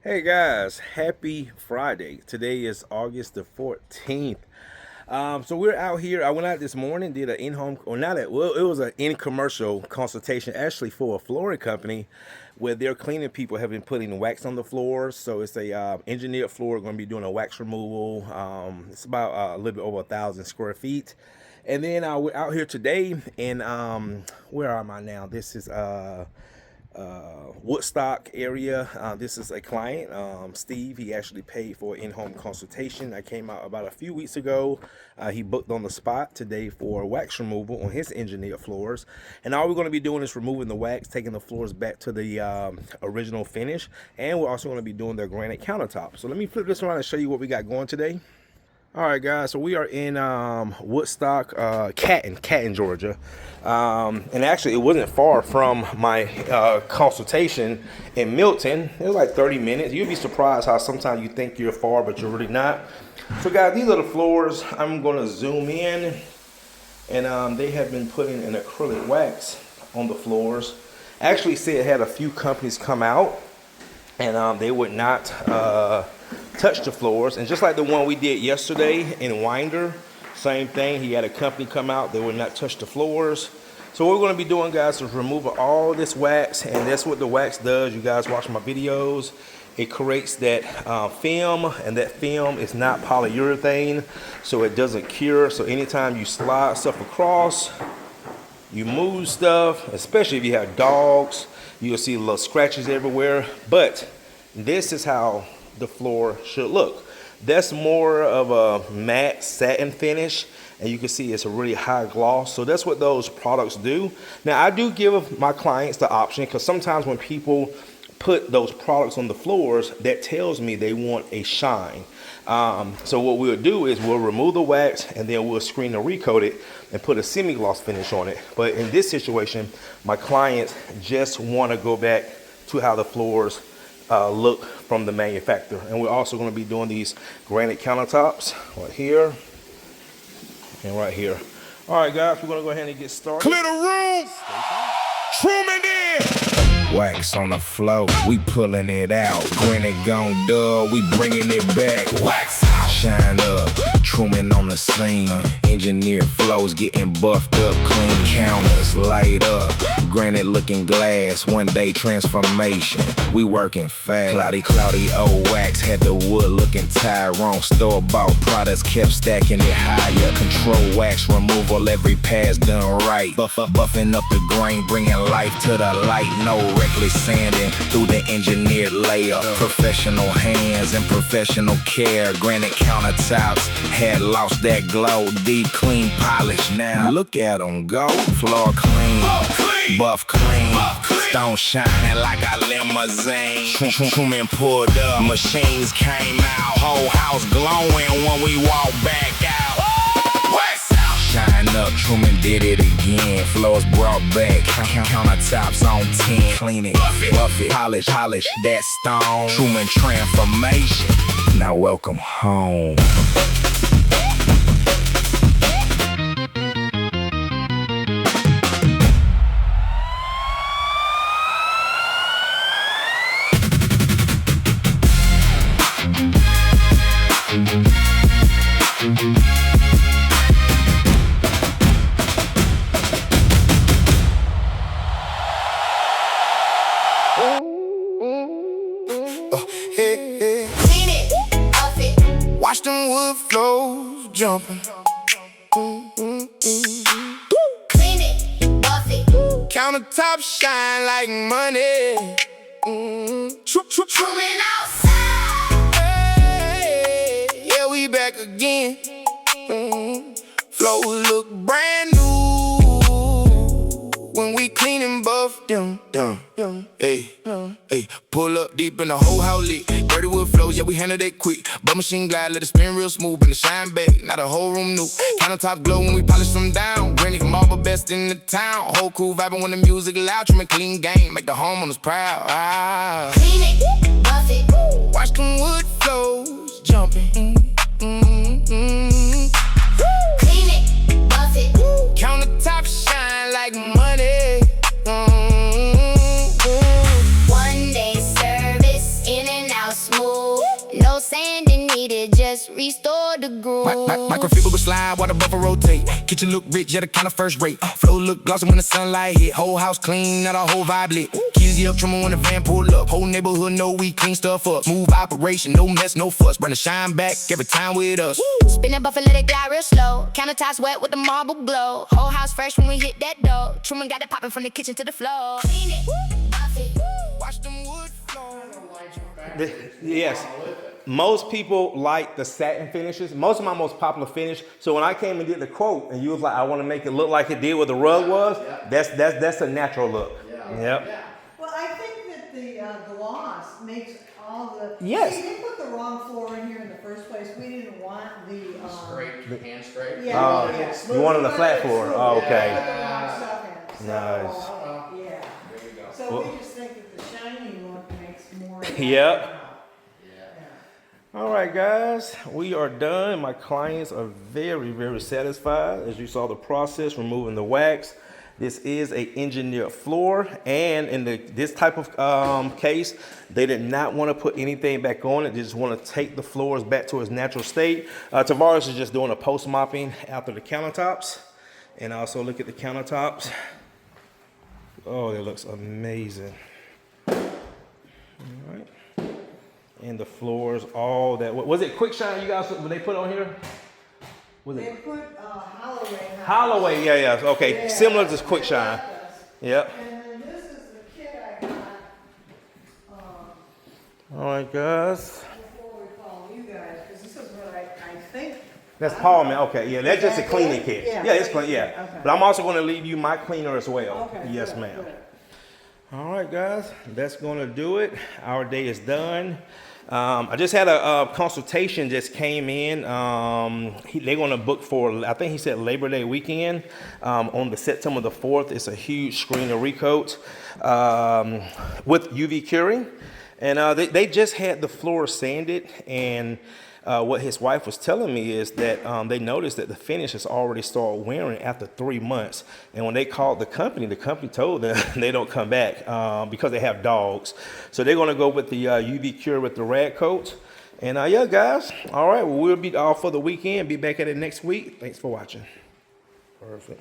Hey guys, happy Friday. Today is August the 14th. So we're out here. I went out this morning, did an in-home, or not at, well, it was an in-commercial consultation actually for a flooring company where their cleaning people have been putting wax on the floors. So it's a engineered floor, going to be doing a wax removal. It's about a little bit over 1,000 square feet. And then we're out here today and where am I now? This is Woodstock area. This is a client, Steve. He actually paid for an in-home consultation. I came out about a few weeks ago. He booked on the spot today for wax removal on his engineered floors. And all we're going to be doing is removing the wax, taking the floors back to the original finish. And we're also going to be doing their granite countertop. So let me flip this around and show you what we got going today. All right, guys, so we are in Woodstock, Canton, Georgia. And actually, it wasn't far from my consultation in Milton. It was like 30 minutes. You'd be surprised how sometimes you think you're far, but you're really not. So, guys, these are the floors. I'm going to zoom in. And they have been putting an acrylic wax on the floors. Actually, said it had a few companies come out, and they would not touch the floors. And just like the one we did yesterday in Winder, same thing. He had a company come out, they would not touch the floors. So what we're going to be doing, guys, is removing all this wax, and that's what the wax does. You guys watch my videos, it creates that film, and that film is not polyurethane, so it doesn't cure. So anytime you slide stuff across, you move stuff, especially if you have dogs, you'll see little scratches everywhere. But this is how the floor should look. That's more of a matte satin finish, and you can see it's a really high gloss. So that's what those products do. Now I do give my clients the option, because sometimes when people put those products on the floors, that tells me they want a shine. So what we'll do is we'll remove the wax, and then we'll screen and recoat it and put a semi-gloss finish on it. But in this situation, my clients just want to go back to how the floors look from the manufacturer. And we're also going to be doing these granite countertops right here and right here. All right, guys, we're going to go ahead and get started. Clear the room. Truman in. Wax on the floor, we pulling it out. Granite gone dull, we bringing it back. Wax out. Shine up, Truman on the scene. Engineered flows getting buffed up, clean counters light up. Granite looking glass, one day transformation. We working fast. Cloudy old wax had the wood looking Tyrone. Store bought products kept stacking it higher. Control wax removal, every pass done right. Buffing up the grain, bringing life to the light. No reckless sanding through the engineered layer. Professional hands and professional care. Granite countertops had lost that glow. Deep clean polish now. Look at them go. Floor clean. Buff clean, stone shining like a limousine. Truman pulled up, machines came out. Whole house glowing when we walk back out. West out. Shine up, Truman did it again. Floors brought back, countertops on 10. Clean it, buff it, polish that stone. Truman transformation, now welcome home. Watch them wood flows jumping. Clean it, buff it. Countertop shine like money. Truman outside. Hey, yeah, we back again. Flows look brand new when we clean and buff them. Hey, pull up deep in the whole house lit. Dirty wood flows, yeah, we handle that quick. But machine glide, let it spin real smooth and the shine back. Now the whole room new. Countertops glow when we polish them down. Granite marble best in the town. Whole crew vibing when the music loud. Truman clean game, make the homeowners proud. Clean it, buff it. Watch them wood flows jumping. Clean it, buff it. Countertop shine like money. One day service, in and out. faded, just restore the groove. Microfiber go slide while the buffer rotate. Kitchen look rich, yeah, the kind of first rate. Flow look glossy when the sunlight hit. Whole house clean, not a whole vibe lit. Keys up, Truman when the van pull up. Whole neighborhood know we clean stuff up. Smooth operation, no mess, no fuss. Bring the shine back every time with us. Spin that buffer, let it glide real slow. Countertops wet with the marble glow. Whole house fresh when we hit that door. Truman got it popping from the kitchen to the floor. Clean it, buff it. Watch them wood flow. Yes. Most people like the satin finishes. Most of my most popular finish. So when I came and did the quote, and you was like, I want to make it look like it did where the rug was. That's a natural look. Yep. Well, I think that the gloss makes all the. Yes. See, they put the wrong floor in here in the first place. We didn't want the hand scrape. Yeah. You wanted a flat floor. Oh, okay. Put the wrong stuff in. Nice. Yeah. There you go. So we just think that the shiny look makes more. Yep. All right, guys, we are done. My clients are very, very satisfied. As you saw the process, removing the wax. This is a engineered floor, and in this type of case, they did not want to put anything back on it. They just want to take the floors back to its natural state. Tavares is just doing a post mopping after the countertops, and also look at the countertops. Oh, that looks amazing. All right. And the floors, all that. Was it quick shine you guys, when they put on here? Was They it? put Holloway. Holloway, yeah. Okay, Yeah. similar to quick shine. Yep. And then this is the kit I got. All right, guys. Before we call you guys, because this is what I think. That's Paul, man. Okay, yeah, that's just a cleaning kit. Yeah. Yeah, it's clean. Yeah, Okay. but I'm also going to leave you my cleaner as well. Okay. Yes, good, ma'am. good. All right, guys, that's going to do it. Our day is done. I just had a consultation just came in. They're going to book for, I think he said Labor Day weekend on the September the 4th. It's a huge screen of recoat with UV curing. And they just had the floor sanded, and what his wife was telling me is that they noticed that the finish has already started wearing after 3 months. And when they called the company told them they don't come back because they have dogs. So they're going to go with the UV cure with the rag coat. And yeah, guys, all right, well, we'll be off for the weekend. Be back at it next week. Thanks for watching. Perfect.